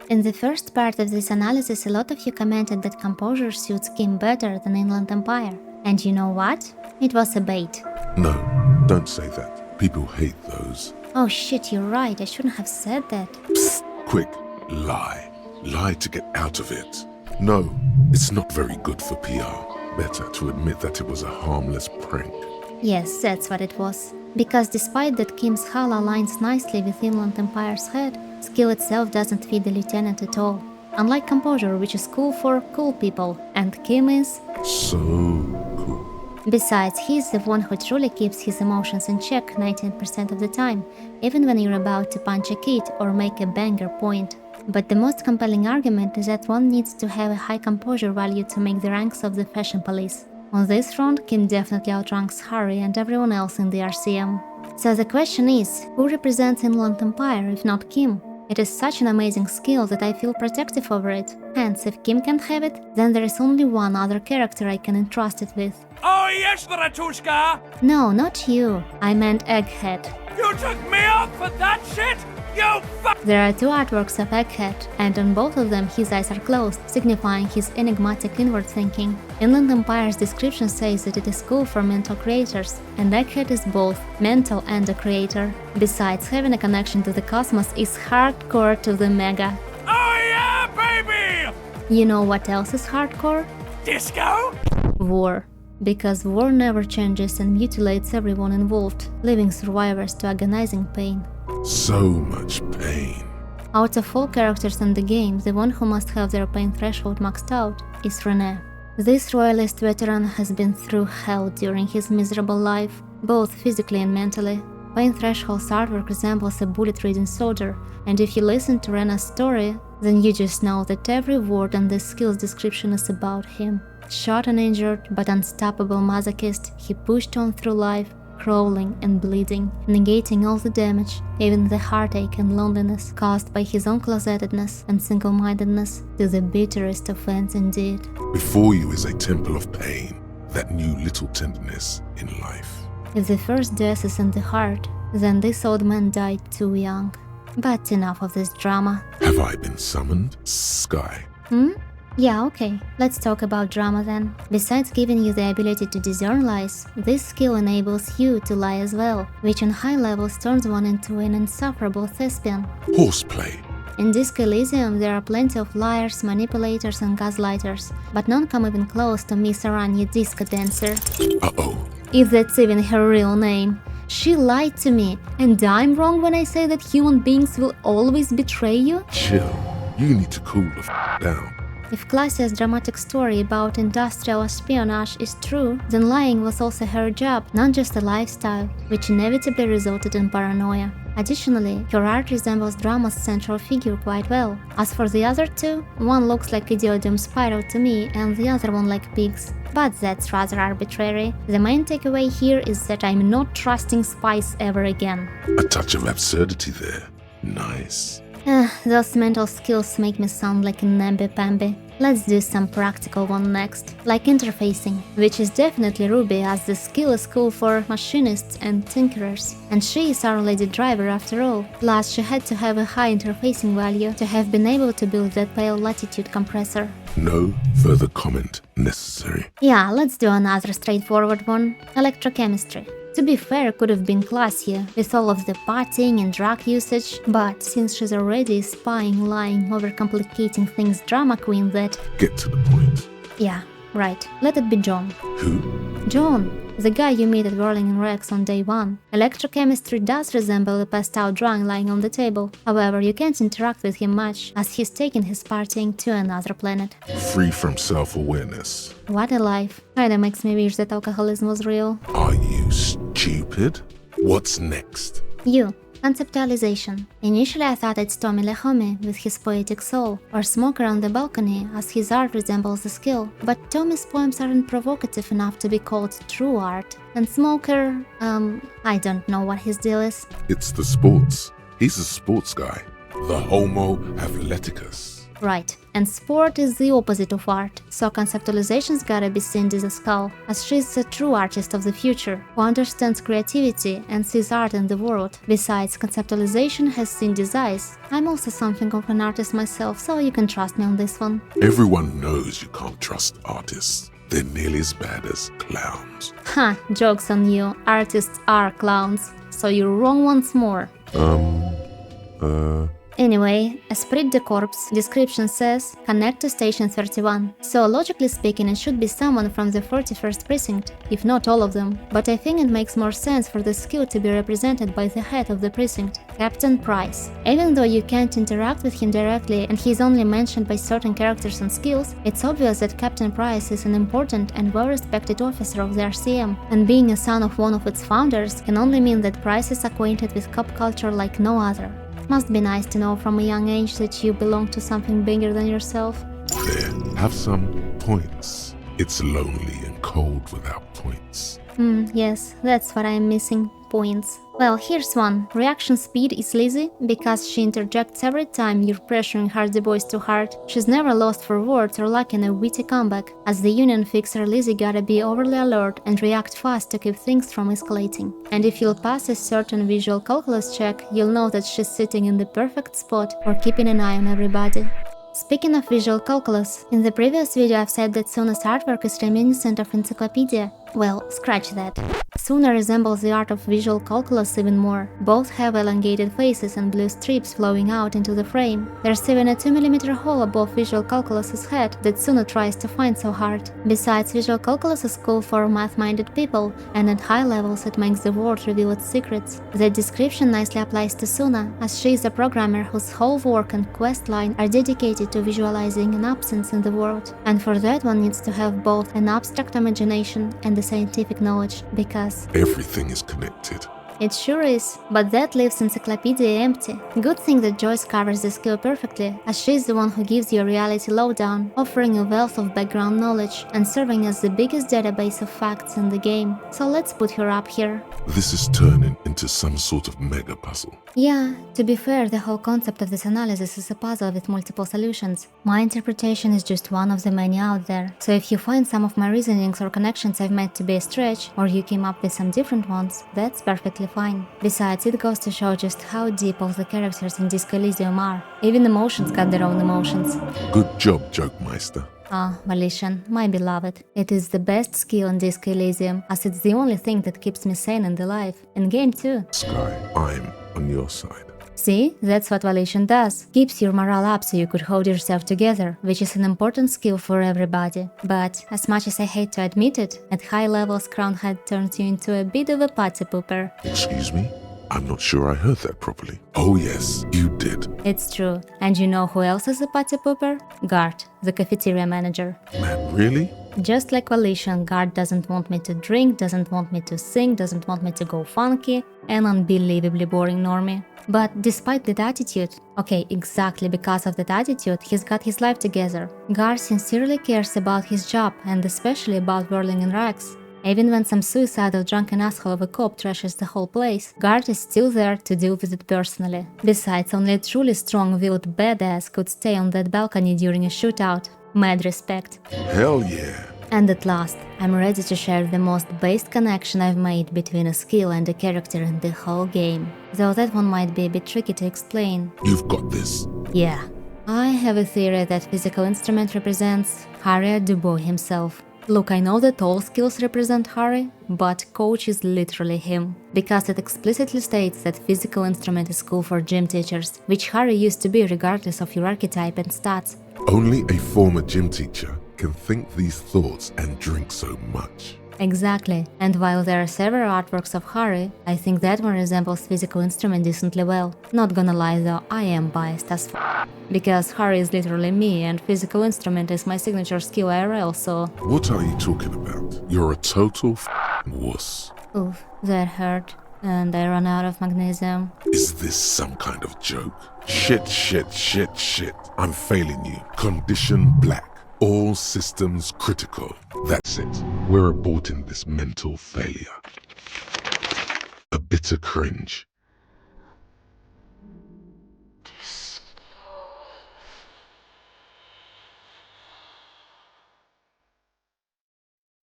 In the first part of this analysis, a lot of you commented that Composure suits Kim better than Inland Empire. And you know what? It was a bait. No, don't say that. People hate those. Oh shit, you're right, I shouldn't have said that. Psst, quick, lie. Lie to get out of it. No, it's not very good for PR. Better to admit that it was a harmless prank. Yes, that's what it was. Because despite that Kim's hull aligns nicely with Inland Empire's head, skill itself doesn't fit the lieutenant at all. Unlike Composure, which is cool for cool people, and Kim is... So cool. Besides, he's the one who truly keeps his emotions in check 19% of the time, even when you're about to punch a kid or make a banger point. But the most compelling argument is that one needs to have a high composure value to make the ranks of the fashion police. On this front, Kim definitely outranks Harry and everyone else in the RCM. So the question is, who represents Inland Empire if not Kim? It is such an amazing skill that I feel protective over it. Hence, if Kim can't have it, then there is only one other character I can entrust it with. Oh yes, Baratushka! No, not you. I meant Egghead. You took me up for that shit? You fuck! There are two artworks of Egghead, and on both of them his eyes are closed, signifying his enigmatic inward thinking. Inland Empire's description says that it is cool for mental creators, and Egghead is both mental and a creator. Besides, having a connection to the cosmos is hardcore to the mega. Oh yeah, baby! You know what else is hardcore? Disco? War. Because war never changes and mutilates everyone involved, leaving survivors to agonizing pain. So much pain. Out of all characters in the game, the one who must have their pain threshold maxed out is René. This royalist veteran has been through hell during his miserable life, both physically and mentally. Pain Threshold's artwork resembles a bullet-ridden soldier, and if you listen to Rena's story, then you just know that every word in this skill's description is about him. Shot and injured, but unstoppable masochist, he pushed on through life, crawling and bleeding, negating all the damage, even the heartache and loneliness caused by his own closetedness and single-mindedness, to the bitterest offense indeed. Before you is a temple of pain, that new little tenderness in life. If the first death is in the heart, then this old man died too young. But enough of this drama. Have I been summoned, Sky? Yeah, okay. Let's talk about drama then. Besides giving you the ability to discern lies, this skill enables you to lie as well, which on high levels turns one into an insufferable thespian. Horseplay. In Disco Elysium there are plenty of liars, manipulators and gaslighters, but none come even close to Miss Aranya Disco Dancer. Uh-oh. If that's even her real name. She lied to me, and I'm wrong when I say that human beings will always betray you? Chill. You need to cool the down. If Classia's dramatic story about industrial espionage is true, then lying was also her job, not just a lifestyle, which inevitably resulted in paranoia. Additionally, her art resembles drama's central figure quite well. As for the other two, one looks like Idiotium Spyro to me and the other one like pigs. But that's rather arbitrary. The main takeaway here is that I'm not trusting spies ever again. A touch of absurdity there. Nice. Those mental skills make me sound like a namby-pamby. Let's do some practical one next, like interfacing, which is definitely Ruby as the skill is cool for machinists and tinkerers. And she is our lady driver after all, plus she had to have a high interfacing value to have been able to build that pale latitude compressor. No further comment necessary. Yeah, let's do another straightforward one, electrochemistry. To be fair, could have been classier, with all of the partying and drug usage, but since she's already a spying, lying, overcomplicating things drama queen that... Get to the point. Yeah, right. Let it be John. Who? John, the guy you meet at Whirling in Rex on day 1. Electrochemistry does resemble a passed-out drunk lying on the table. However, you can't interact with him much, as he's taken his partying to another planet. Free from self-awareness. What a life. Kinda makes me wish that alcoholism was real. Are you stupid? What's next? You. Conceptualization. Initially I thought it's Tommy Lehome with his poetic soul, or Smoker on the balcony as his art resembles the skill, but Tommy's poems aren't provocative enough to be called true art, and Smoker, I don't know what his deal is. It's the sports. He's a sports guy. The Homo Athleticus. Right, and sport is the opposite of art, so Conceptualization's gotta be Cindy the Skull, as she's the true artist of the future, who understands creativity and sees art in the world. Besides, Conceptualization has Cindy's eyes. I'm also something of an artist myself, so you can trust me on this one. Everyone knows you can't trust artists. They're nearly as bad as clowns. Ha, joke's on you, artists are clowns, so you're wrong once more. Anyway, Esprit de Corps description says, connect to station 31. So logically speaking, it should be someone from the 41st precinct, if not all of them. But I think it makes more sense for the skill to be represented by the head of the precinct, Captain Price. Even though you can't interact with him directly and he's only mentioned by certain characters and skills, it's obvious that Captain Price is an important and well-respected officer of the RCM, and being a son of one of its founders can only mean that Price is acquainted with cop culture like no other. Must be nice to know from a young age that you belong to something bigger than yourself. There, have some points. It's lonely and cold without points. Yes, that's what I'm missing. Points. Well, here's one. Reaction speed is Lizzie because she interjects every time you're pressuring Hardy Boys too hard. She's never lost for words or lacking a witty comeback. As the union fixer, Lizzie gotta be overly alert and react fast to keep things from escalating. And if you'll pass a certain visual calculus check, you'll know that she's sitting in the perfect spot for keeping an eye on everybody. Speaking of visual calculus, in the previous video I've said that Suna's artwork is reminiscent of Encyclopedia. Well, scratch that. Suna resembles the art of visual calculus even more. Both have elongated faces and blue strips flowing out into the frame. There's even a 2mm hole above visual calculus's head that Suna tries to find so hard. Besides, visual calculus is cool for math-minded people, and at high levels it makes the world reveal its secrets. The description nicely applies to Suna, as she is a programmer whose whole work and quest line are dedicated to visualizing an absence in the world. And for that one needs to have both an abstract imagination and the scientific knowledge, because Everything is connected. it sure is, but that leaves Encyclopedia empty. Good thing that Joyce covers the skill perfectly, as she's the one who gives you a reality lowdown, offering a wealth of background knowledge and serving as the biggest database of facts in the game. So let's put her up here. This is turning into some sort of mega puzzle. Yeah, to be fair, the whole concept of this analysis is a puzzle with multiple solutions. My interpretation is just one of the many out there, so if you find some of my reasonings or connections I've made to be a stretch, or you came up with some different ones, that's perfectly fine. Besides, it goes to show just how deep all the characters in Disco Elysium are. Even emotions got their own emotions. Good job, Joke Meister. Volition, my beloved. It is the best skill in Disco Elysium, as it's the only thing that keeps me sane and alive. In game too. Sky, I'm on your side. See, that's what Volition does. Keeps your morale up so you could hold yourself together, which is an important skill for everybody. But, as much as I hate to admit it, at high levels Crownhead turns you into a bit of a party pooper. Excuse me? I'm not sure I heard that properly. Oh yes, you did. It's true. And you know who else is a party pooper? Guard, the cafeteria manager. Man, really? Just like Volition, Guard doesn't want me to drink, doesn't want me to sing, doesn't want me to go funky, an unbelievably boring normie. But despite that attitude, okay, exactly because of that attitude, he's got his life together. Guard sincerely cares about his job and especially about whirling in rags. Even when some suicidal drunken asshole of a cop trashes the whole place, Guard is still there to deal with it personally. Besides, only a truly strong-willed badass could stay on that balcony during a shootout. Mad respect. Hell yeah. And at last, I'm ready to share the most based connection I've made between a skill and a character in the whole game. Though that one might be a bit tricky to explain. You've got this. Yeah. I have a theory that physical instrument represents Harry Dubois himself. Look, I know that all skills represent Harry, but coach is literally him, because it explicitly states that physical instrument is cool for gym teachers, which Harry used to be regardless of your archetype and stats. Only a former gym teacher can think these thoughts and drink so much. Exactly, and while there are several artworks of Harry, I think that one resembles physical instrument decently well. Not gonna lie though, I am biased as f***, because Harry is literally me and physical instrument is my signature skill IRL, so... What are you talking about? You're a total wuss. Oof, that hurt. And I ran out of magnesium. Is this some kind of joke? Shit. I'm failing you. Condition black. All systems critical. That's it. We're aborting this mental failure. A bitter cringe.